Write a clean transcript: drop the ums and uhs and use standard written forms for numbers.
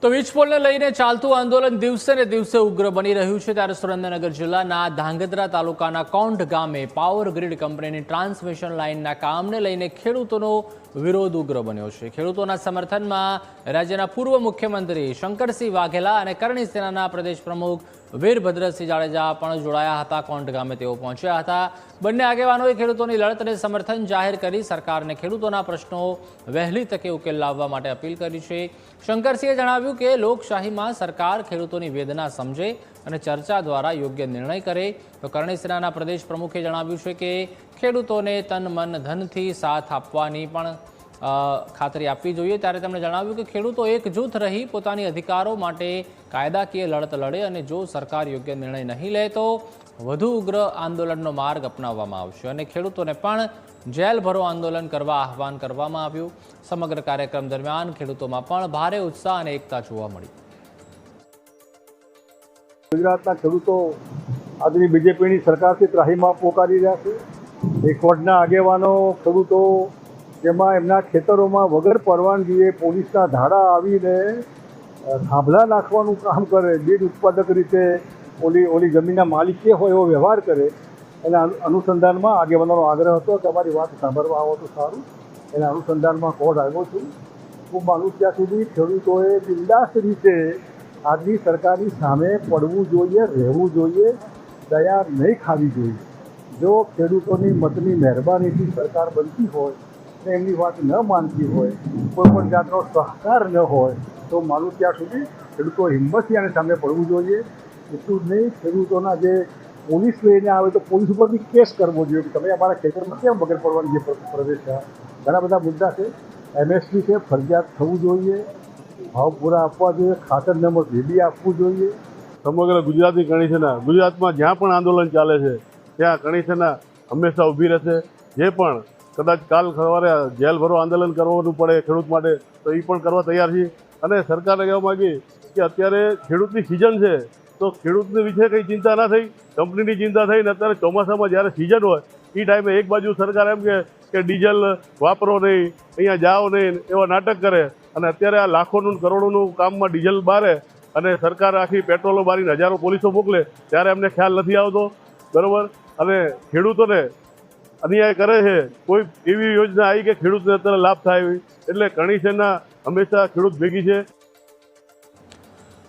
તો વીજપોલને લઈને ચાલતું આંદોલન દિવસે ને દિવસે ઉગ્ર બની રહ્યું છે ત્યારે સુરેન્દ્રનગર જિલ્લાના ધાંગધ્રા તાલુકાના કોંઢ ગામે પાવર ગ્રીડ કંપનીની ટ્રાન્સમિશન લાઇનના કામને લઈને ખેડૂતોનો વિરોધ ઉગ્ર બન્યો છે। ખેડૂતોના સમર્થનમાં રાજ્યના પૂર્વ મુખ્યમંત્રી શંકરસિંહ વાઘેલા અને કરણી સેનાના પ્રદેશ પ્રમુખ વીરભદ્રસિંહ જાડેજા પણ જોડાયા હતા। કોંઢ ગામે તેઓ પહોંચ્યા હતા। બંને આગેવાનોએ ખેડૂતોની લડતને સમર્થન જાહેર કરી સરકારને ખેડૂતોના પ્રશ્નો વહેલી તકે ઉકેલ લાવવા માટે અપીલ કરી છે। શંકરસિંહે જણાવ્યું કે લોકશાહીમાં સરકાર ખેડૂતોની વેદના સમજે અને ચર્ચા દ્વારા યોગ્ય નિર્ણય કરે। તો કરણી સેનાના પ્રદેશ પ્રમુખે જણાવ્યું છે કે ખેડૂતોને તન મન ધનથી સાથ આપવાની પણ ખાતરી આપવી જોઈએ। ત્યારે તેમણે જણાવ્યું કે ખેડૂતો એકજૂથ રહી પોતાની અધિકારો માટે કાયદાકીય લડત લડે અને જો સરકાર યોગ્ય નિર્ણય નહીં લે તો વધુ ઉગ્ર આંદોલનનો માર્ગ અપનાવવામાં આવશે અને ખેડૂતોને પણ જેલ ભરો આંદોલન કરવા આહવાન કરવામાં આવ્યું। સમગ્ર કાર્યક્રમ દરમિયાન ખેડૂતોમાં પણ ભારે ઉત્સાહ અને એકતા જોવા મળી। ગુજરાતના ખેડૂતો આજની બીજેપીની સરકારથી ત્રાહીમામ પોકારી રહ્યા છે। એકવટના આગેવાનો ખેડૂતો જેમાં એમના ખેતરોમાં વગર પરવાનગીએ પોલીસના ધાડા આવીને થાંભલા નાખવાનું કામ કરે, બીજ ઉત્પાદક રીતે ઓલી જમીનના માલિકે હોય એવો વ્યવહાર કરે, એના અનુસંધાનમાં આગેવાનોનો આગ્રહ હતો કે અમારી વાત સાંભળવા આવો તો સારું। એના અનુસંધાનમાં કોર્ટ આવ્યો છું। હું માનું ત્યાં સુધી ખેડૂતોએ બિંદાસ રીતે આજની સરકારની સામે પડવું જોઈએ, રહેવું જોઈએ, દયા નહીં ખાવી જોઈએ। જો ખેડૂતોની મતની મહેરબાનીથી સરકાર બનતી હોય ને એમની વાત ન માનતી હોય, કોઈ પણ જાતનો સહકાર ન હોય તો માનું ત્યાં સુધી ખેડૂતો હિંમતથી આને સામે પડવું જોઈએ। એટલું જ નહીં, ખેડૂતોના જે પોલીસ લઈને આવે તો પોલીસ ઉપર બી કેસ કરવો જોઈએ કે તમે અમારા ખેતરમાં કેમ વગર પરવાનગી પ્રવેશ્યા। ઘણા બધા મુદ્દા છે। એમએસપી છે, ફરજિયાત થવું જોઈએ, ભાવ પૂરા આપવા જોઈએ, ખાતર નંબર રેડી આપવું જોઈએ। સમગ્ર ગુજરાતની કરણી સેના ગુજરાતમાં જ્યાં પણ આંદોલન ચાલે છે ત્યાં કરણી સેના હંમેશા ઊભી રહેશે। જે પણ કદાચ કાલ સવારે જેલ ભરો આંદોલન કરવાનું પડે ખેડૂત માટે તો એ પણ કરવા તૈયાર છીએ। અને સરકારે કહેવા માગી કે અત્યારે ખેડૂતની સિઝન છે તો ખેડૂતને વિશે કંઈ ચિંતા ના થઈ, કંપનીની ચિંતા થઈને અત્યારે ચોમાસામાં જ્યારે સિઝન હોય એ ટાઈમે એક બાજુ સરકાર એમ કે ડીઝલ વાપરો નહીં, અહીંયા જાઓ નહીં, એવા નાટક કરે અને અત્યારે આ લાખોનું કરોડોનું કામમાં ડીઝલ બારે અને સરકાર આખી પેટ્રોલો બારીને હજારો પોલીસો મોકલે ત્યારે એમને ખ્યાલ નથી આવતો, બરાબર। અને ખેડૂતોને અન્યાય કરે છે, કોઈ એવી યોજના આવી કે ખેડૂતને અત્યારે લાભ થાય એવી, એટલે કરણી સેના હંમેશા ખેડૂત ભેગી છે।